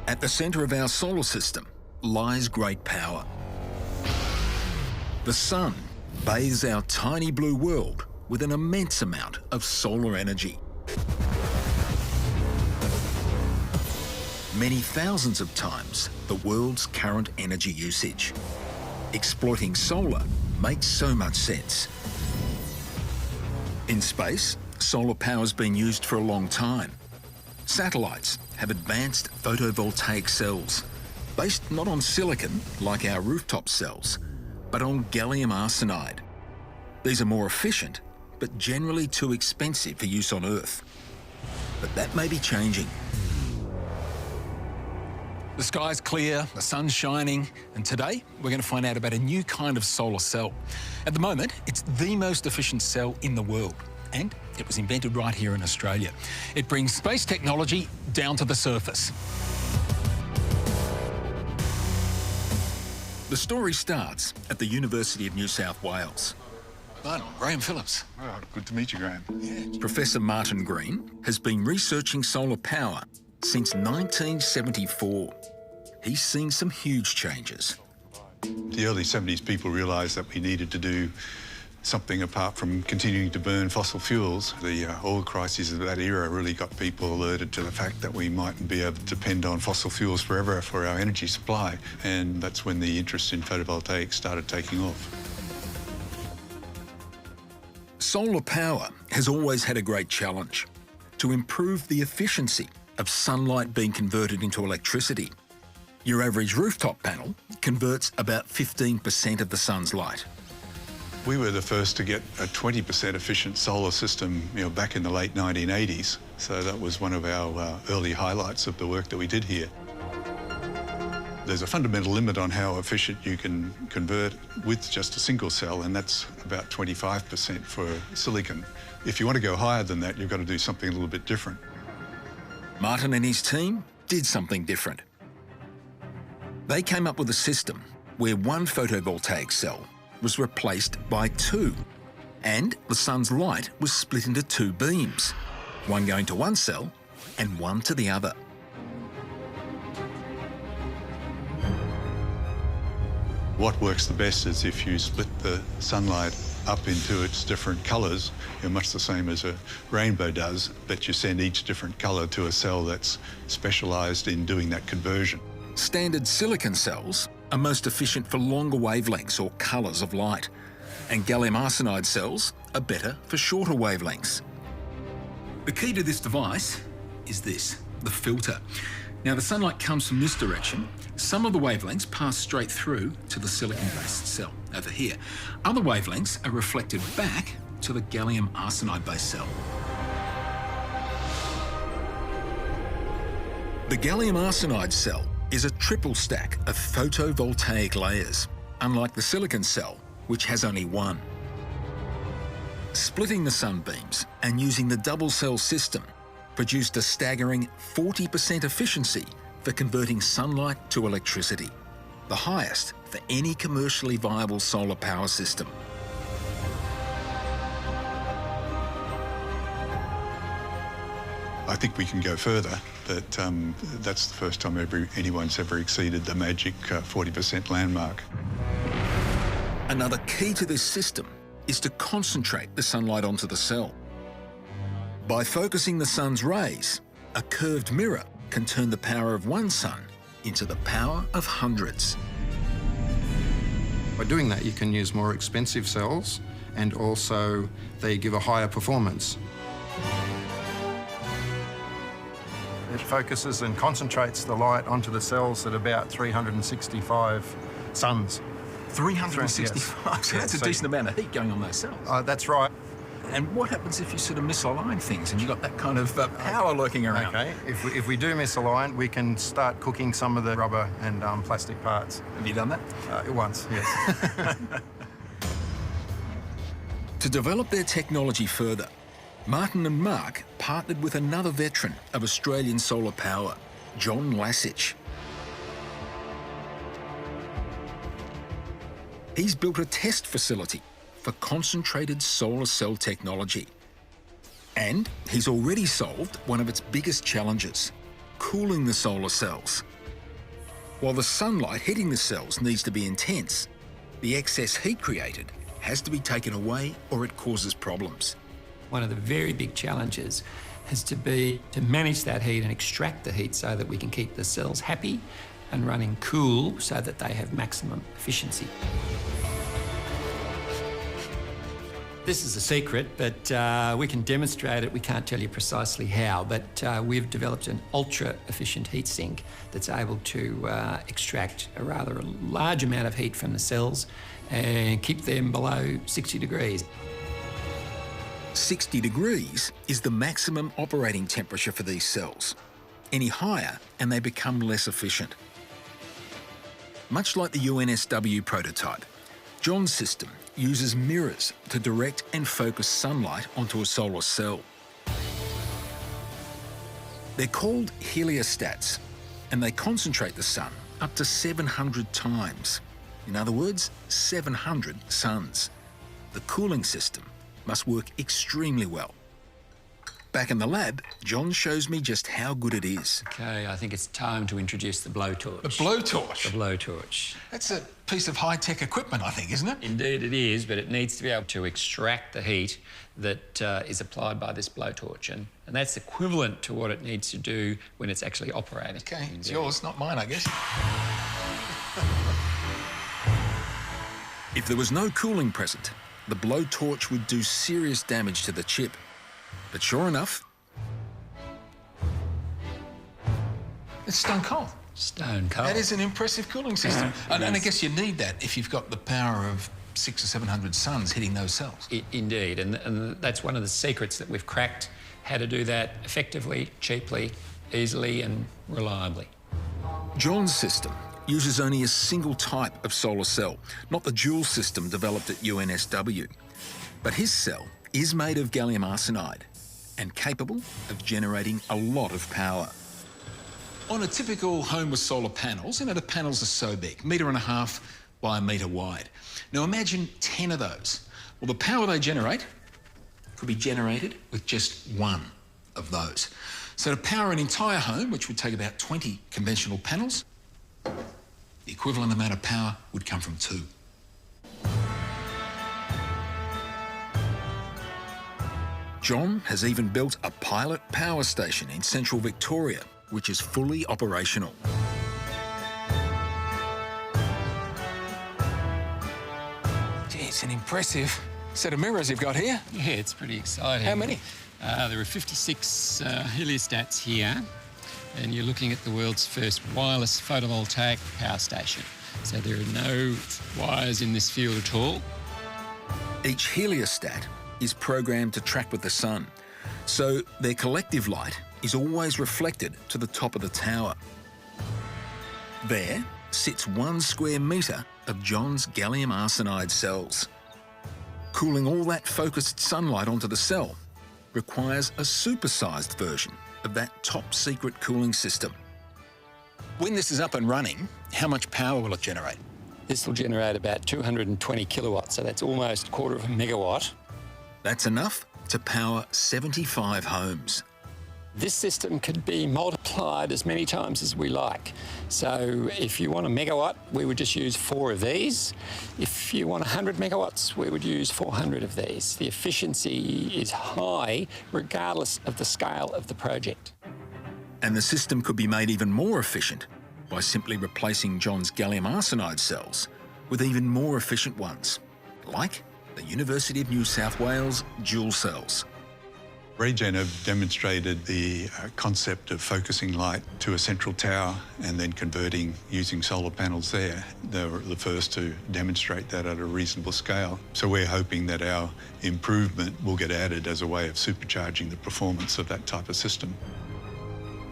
At the centre of our solar system lies great power. The sun bathes our tiny blue world with an immense amount of solar energy. Many thousands of times the world's current energy usage. Exploiting solar makes so much sense. In space, solar power's been used for a long time. Satellites have advanced photovoltaic cells, based not on silicon like our rooftop cells, but on gallium arsenide. These are more efficient, but generally too expensive for use on Earth. But that may be changing. The sky's clear, the sun's shining, and today we're going to find out about a new kind of solar cell. At the moment, it's the most efficient cell in the world, and it was invented right here in Australia. It brings space technology down to the surface. The story starts at the University of New South Wales. Hi, Graham Phillips. Oh, good to meet you, Graham. Yeah. Professor Martin Green has been researching solar power since 1974. He's seen some huge changes. The early 70s, people realised that we needed to do something apart from continuing to burn fossil fuels. The oil crises of that era really got people alerted to the fact that we mightn't be able to depend on fossil fuels forever for our energy supply, and that's when the interest in photovoltaics started taking off. Solar power has always had a great challenge: to improve the efficiency of sunlight being converted into electricity. Your average rooftop panel converts about 15% of the sun's light. We were the first to get a 20% efficient solar system, back in the late 1980s. So that was one of our early highlights of the work that we did here. There's a fundamental limit on how efficient you can convert with just a single cell, and that's about 25% for silicon. If you want to go higher than that, you've got to do something a little bit different. Martin and his team did something different. They came up with a system where one photovoltaic cell was replaced by two, and the sun's light was split into two beams, one going to one cell and one to the other. What works the best is if you split the sunlight up into its different colours, much the same as a rainbow does, but you send each different colour to a cell that's specialised in doing that conversion. Standard silicon cells are most efficient for longer wavelengths or colours of light, and gallium arsenide cells are better for shorter wavelengths. The key to this device is this, the filter. Now, the sunlight comes from this direction. Some of the wavelengths pass straight through to the silicon-based cell over here. Other wavelengths are reflected back to the gallium arsenide-based cell. The gallium arsenide cell is a triple stack of photovoltaic layers, unlike the silicon cell, which has only one. Splitting the sunbeams and using the double cell system produced a staggering 40% efficiency for converting sunlight to electricity, the highest for any commercially viable solar power system. I think we can go further, but that's the first time anyone's ever exceeded the magic 40% landmark. Another key to this system is to concentrate the sunlight onto the cell. By focusing the sun's rays, a curved mirror can turn the power of one sun into the power of hundreds. By doing that, you can use more expensive cells, and also they give a higher performance. It focuses and concentrates the light onto the cells at about 365 suns. 365? Yes. So that's a decent amount of heat going on those cells. That's right. And what happens if you sort of misalign things and you've got that kind of power lurking around? Okay, if we do misalign, we can start cooking some of the rubber and plastic parts. Have you done that? Once, yes. To develop their technology further, Martin and Mark partnered with another veteran of Australian solar power, John Lasich. He's built a test facility for concentrated solar cell technology. And he's already solved one of its biggest challenges, cooling the solar cells. While the sunlight hitting the cells needs to be intense, the excess heat created has to be taken away or it causes problems. One of the very big challenges has to be to manage that heat and extract the heat so that we can keep the cells happy and running cool so that they have maximum efficiency. This is a secret, but we can demonstrate it. We can't tell you precisely how, but we've developed an ultra-efficient heat sink that's able to extract a rather large amount of heat from the cells and keep them below 60 degrees. 60 degrees is the maximum operating temperature for these cells. Any higher and they become less efficient. Much like the UNSW prototype, John's system uses mirrors to direct and focus sunlight onto a solar cell. They're called heliostats, and they concentrate the sun up to 700 times. In other words, 700 suns. The cooling system must work extremely well. Back in the lab, John shows me just how good it is. Okay, I think it's time to introduce the blowtorch. The blowtorch? The blowtorch. That's a piece of high-tech equipment, I think, isn't it? Indeed it is, but it needs to be able to extract the heat that is applied by this blowtorch, and that's equivalent to what it needs to do when it's actually operating. Okay, it's yours, not mine, I guess. If there was no cooling present, the blowtorch would do serious damage to the chip. But sure enough, it's stone cold. Stone cold. That is an impressive cooling system. And I guess you need that if you've got the power of 600 or 700 suns hitting those cells. Indeed, and that's one of the secrets that we've cracked, how to do that effectively, cheaply, easily and reliably. John's system uses only a single type of solar cell, not the dual system developed at UNSW. But his cell is made of gallium arsenide and capable of generating a lot of power. On a typical home with solar panels, the panels are so big, 1.5 metres by 1 metre wide. Now imagine 10 of those. Well, the power they generate could be generated with just one of those. So to power an entire home, which would take about 20 conventional panels, the equivalent amount of power would come from 2. John has even built a pilot power station in central Victoria, which is fully operational. Gee, it's an impressive set of mirrors you've got here. Yeah, it's pretty exciting. How many? There are 56 heliostats here, and you're looking at the world's first wireless photovoltaic power station. So there are no wires in this field at all. Each heliostat is programmed to track with the sun, so their collective light is always reflected to the top of the tower. There sits 1 square metre of John's gallium arsenide cells. Cooling all that focused sunlight onto the cell requires a supersized version of that top-secret cooling system. When this is up and running, how much power will it generate? This will generate about 220 kilowatts, so that's almost 1/4 megawatt. That's enough to power 75 homes. This system can be multiplied as many times as we like. So if you want a megawatt, we would just use 4 of these. If you want 100 megawatts, we would use 400 of these. The efficiency is high regardless of the scale of the project. And the system could be made even more efficient by simply replacing John's gallium arsenide cells with even more efficient ones, like the University of New South Wales dual cells. Regen have demonstrated the concept of focusing light to a central tower and then converting using solar panels there. They were the first to demonstrate that at a reasonable scale. So we're hoping that our improvement will get added as a way of supercharging the performance of that type of system.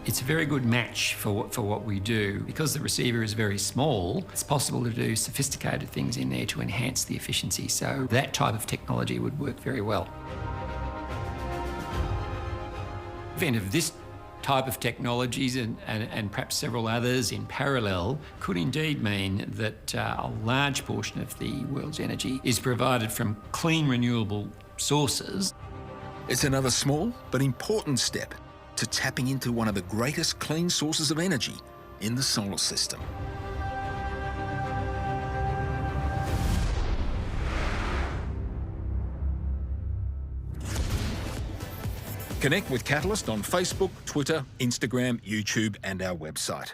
It's a very good match for what we do. Because the receiver is very small, it's possible to do sophisticated things in there to enhance the efficiency. So that type of technology would work very well. Event of this type of technologies and perhaps several others in parallel could indeed mean that a large portion of the world's energy is provided from clean, renewable sources. It's another small but important step to tapping into one of the greatest clean sources of energy in the solar system. Connect with Catalyst on Facebook, Twitter, Instagram, YouTube and our website.